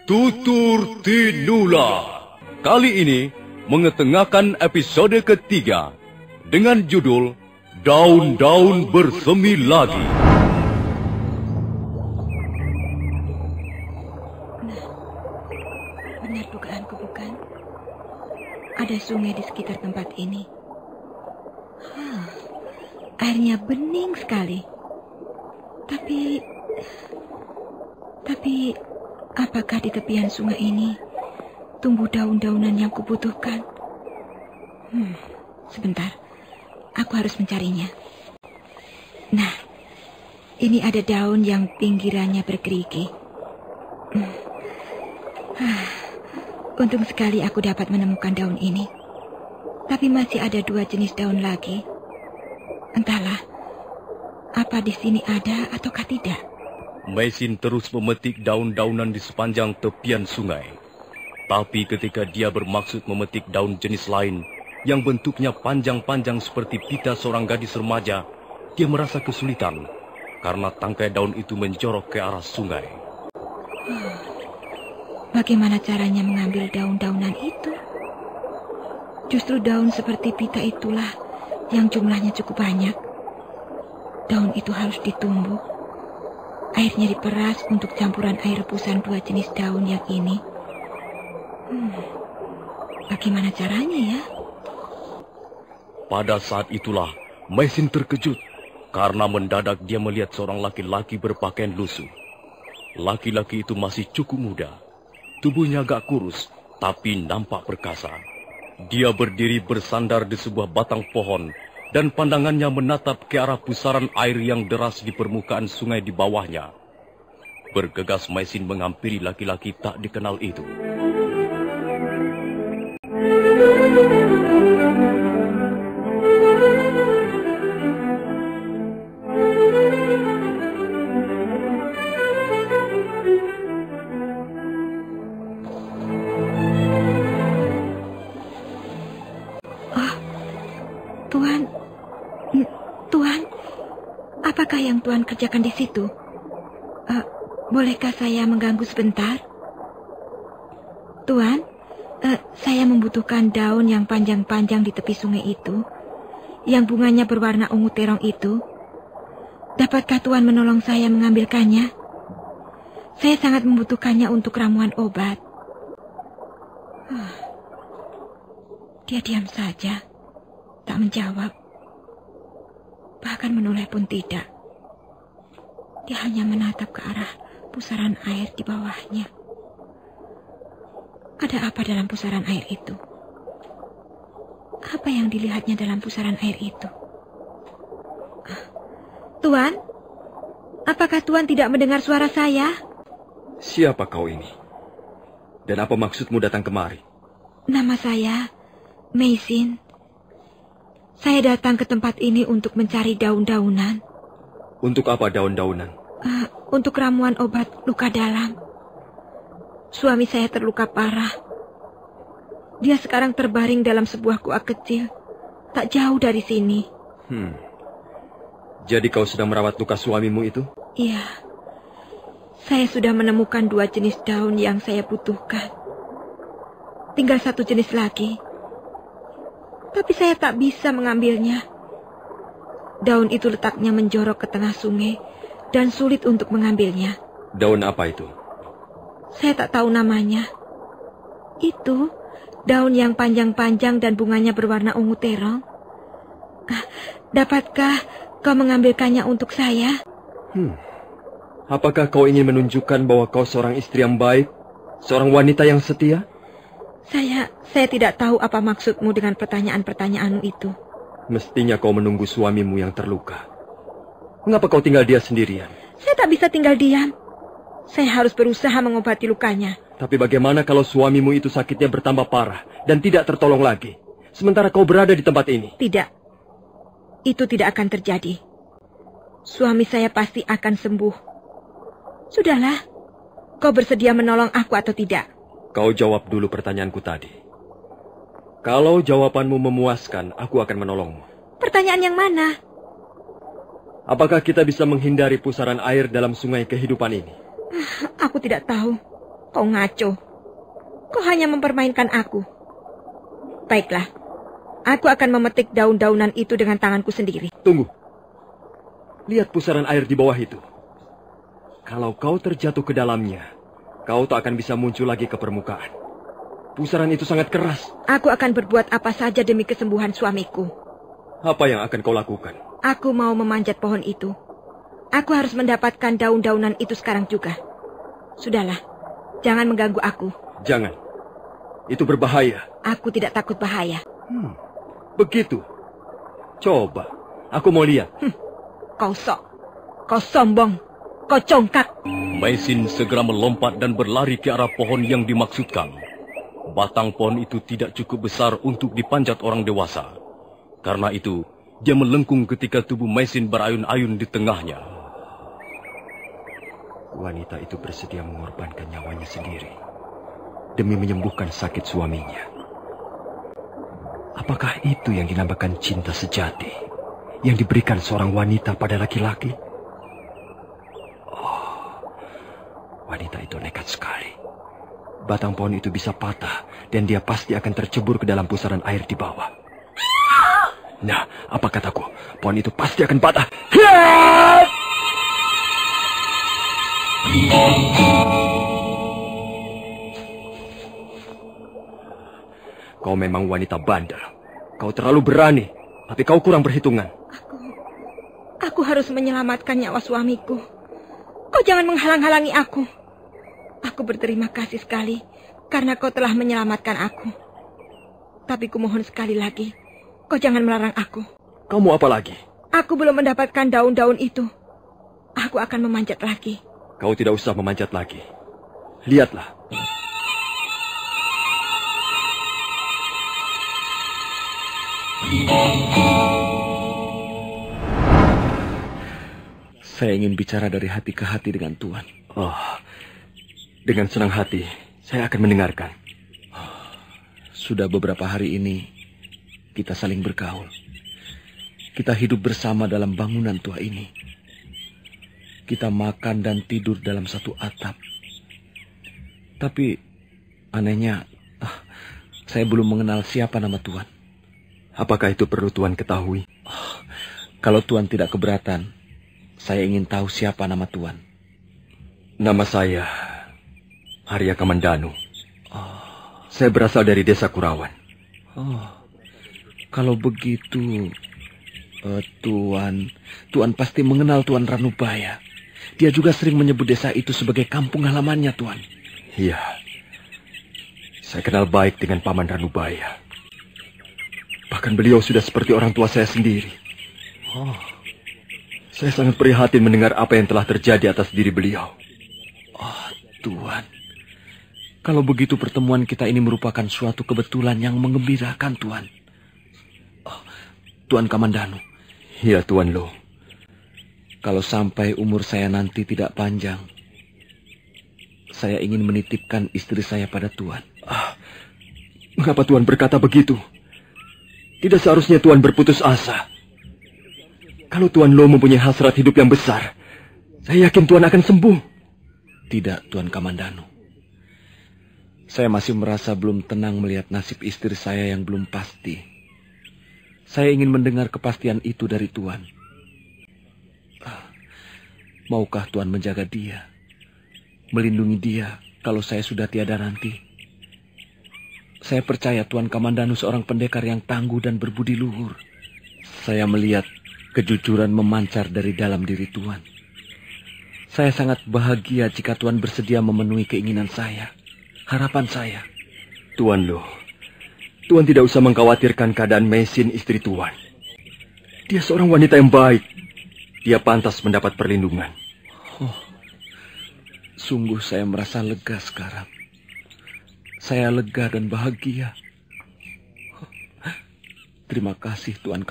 Tutur Tinula. Kali ini mengetengahkan episode ketiga dengan judul Daun-Daun Bersemi Lagi. Nah, benar dugaanku bukan? Ada sungai di sekitar tempat ini. Airnya bening sekali. Tapi apakah di tepian sungai ini tumbuh daun-daunan yang kubutuhkan? Sebentar, aku harus mencarinya. Nah, ini ada daun yang pinggirannya bergerigi. Untung sekali aku dapat menemukan daun ini. Tapi masih ada 2 jenis daun lagi. Entahlah, apa di sini ada ataukah tidak? Maisin terus memetik daun-daunan di sepanjang tepian sungai. Tapi ketika dia bermaksud memetik daun jenis lain yang bentuknya panjang-panjang seperti pita seorang gadis remaja, dia merasa kesulitan karena tangkai daun itu menjorok ke arah sungai. Bagaimana caranya mengambil daun-daunan itu? Justru daun seperti pita itulah yang jumlahnya cukup banyak. Daun itu harus ditumbuk. Airnya diperas untuk campuran air rebusan 2 jenis daun yang ini. Bagaimana caranya ya? Pada saat itulah Maisin terkejut karena mendadak dia melihat seorang laki-laki berpakaian lusuh. Laki-laki itu masih cukup muda. Tubuhnya agak kurus, tapi nampak perkasa. Dia berdiri bersandar di sebuah batang pohon dan pandangannya menatap ke arah pusaran air yang deras di permukaan sungai di bawahnya. Bergegas Maisin menghampiri laki-laki tak dikenal itu. Tuan, apakah yang Tuan kerjakan di situ? Bolehkah saya mengganggu sebentar? Tuan, saya membutuhkan daun yang panjang-panjang di tepi sungai itu, yang bunganya berwarna ungu terong itu. Dapatkah Tuan menolong saya mengambilkannya? Saya sangat membutuhkannya untuk ramuan obat. Dia diam saja, tak menjawab. Bahkan menoleh pun tidak. Dia hanya menatap ke arah pusaran air di bawahnya. Ada apa dalam pusaran air itu? Apa yang dilihatnya dalam pusaran air itu? Tuan, apakah Tuan tidak mendengar suara saya? Siapa kau ini? Dan apa maksudmu datang kemari? Nama saya Maisin. Saya datang ke tempat ini untuk mencari daun-daunan. Untuk apa daun-daunan? Untuk ramuan obat luka dalam. Suami saya terluka parah. Dia sekarang terbaring dalam sebuah gua kecil, tak jauh dari sini. Jadi kau sedang merawat luka suamimu itu? Iya. Saya sudah menemukan 2 jenis daun yang saya butuhkan. Tinggal 1 jenis lagi. Tapi saya tak bisa mengambilnya. Daun itu letaknya menjorok ke tengah sungai dan sulit untuk mengambilnya. Daun apa itu? Saya tak tahu namanya. Itu daun yang panjang-panjang dan bunganya berwarna ungu terong. Dapatkah kau mengambilkannya untuk saya? Apakah kau ingin menunjukkan bahwa kau seorang istri yang baik? Seorang wanita yang setia? Saya tidak tahu apa maksudmu dengan pertanyaan-pertanyaanmu itu. Mestinya kau menunggu suamimu yang terluka. Mengapa kau tinggal dia sendirian? Saya tak bisa tinggal diam. Saya harus berusaha mengobati lukanya. Tapi bagaimana kalau suamimu itu sakitnya bertambah parah dan tidak tertolong lagi? Sementara kau berada di tempat ini. Tidak. Itu tidak akan terjadi. Suami saya pasti akan sembuh. Sudahlah. Kau bersedia menolong aku atau tidak? Kau jawab dulu pertanyaanku tadi. Kalau jawabanmu memuaskan, aku akan menolongmu. Pertanyaan yang mana? Apakah kita bisa menghindari pusaran air dalam sungai kehidupan ini? Aku tidak tahu. Kau ngaco. Kau hanya mempermainkan aku. Baiklah, aku akan memetik daun-daunan itu dengan tanganku sendiri. Tunggu. Lihat pusaran air di bawah itu. Kalau kau terjatuh ke dalamnya, kau tak akan bisa muncul lagi ke permukaan. Pusaran itu sangat keras. Aku akan berbuat apa saja demi kesembuhan suamiku. Apa yang akan kau lakukan? Aku mau memanjat pohon itu. Aku harus mendapatkan daun-daunan itu sekarang juga. Sudahlah, jangan mengganggu aku. Jangan. Itu berbahaya. Aku tidak takut bahaya. Begitu. Coba, aku mau lihat. Kau sok. Kau sombong. Kau congkak. Maisin segera melompat dan berlari ke arah pohon yang dimaksudkan. Batang pohon itu tidak cukup besar untuk dipanjat orang dewasa. Karena itu, dia melengkung ketika tubuh Maisin berayun-ayun di tengahnya. Wanita itu bersedia mengorbankan nyawanya sendiri demi menyembuhkan sakit suaminya. Apakah itu yang dinamakan cinta sejati yang diberikan seorang wanita pada laki-laki? Oh, wanita itu nekat sekali. Batang pohon itu bisa patah dan dia pasti akan tercebur ke dalam pusaran air di bawah. Nah, apa kataku? Pohon itu pasti akan patah. Kau memang wanita bandel. Kau terlalu berani, tapi kau kurang perhitungan. Aku harus menyelamatkan nyawa suamiku. Kau jangan menghalang-halangi aku. Aku berterima kasih sekali karena kau telah menyelamatkan aku. Tapi kumohon sekali lagi, kau jangan melarang aku. Kau mau apa lagi? Aku belum mendapatkan daun-daun itu. Aku akan memanjat lagi. Kau tidak usah memanjat lagi. Lihatlah. Saya ingin bicara dari hati ke hati dengan Tuan. Oh, dengan senang hati, saya akan mendengarkan. Sudah beberapa hari ini, kita saling bergaul. Kita hidup bersama dalam bangunan tua ini. Kita makan dan tidur dalam satu atap. Tapi, anehnya, saya belum mengenal siapa nama Tuan. Apakah itu perlu Tuan ketahui? Kalau Tuan tidak keberatan, saya ingin tahu siapa nama Tuan. Nama saya Arya Kamandanu. Saya berasal dari desa Kurawan. Kalau begitu, Tuan pasti mengenal Tuan Ranubaya. Dia juga sering menyebut desa itu sebagai kampung halamannya, Tuan. Iya, saya kenal baik dengan Paman Ranubaya. Bahkan beliau sudah seperti orang tua saya sendiri. Saya sangat prihatin mendengar apa yang telah terjadi atas diri beliau. Tuan, kalau begitu pertemuan kita ini merupakan suatu kebetulan yang menggembirakan, Tuan. Tuan Kamandanu. Iya, Tuan Lo. Kalau sampai umur saya nanti tidak panjang, saya ingin menitipkan istri saya pada Tuan. Mengapa Tuan berkata begitu? Tidak seharusnya Tuan berputus asa. Kalau Tuan Lo mempunyai hasrat hidup yang besar, saya yakin Tuan akan sembuh. Tidak, Tuan Kamandanu. Saya masih merasa belum tenang melihat nasib istri saya yang belum pasti. Saya ingin mendengar kepastian itu dari Tuan. Maukah Tuan menjaga dia, melindungi dia kalau saya sudah tiada nanti? Saya percaya Tuan Kamandanu seorang pendekar yang tangguh dan berbudi luhur. Saya melihat kejujuran memancar dari dalam diri Tuan. Saya sangat bahagia jika Tuan bersedia memenuhi keinginan saya, harapan saya. Tuan Lo, Tuan tidak usah mengkhawatirkan keadaan Maisin istri Tuan. Dia seorang wanita yang baik. Dia pantas mendapat perlindungan. Sungguh saya merasa lega sekarang. Saya lega dan bahagia. Terima kasih Tuan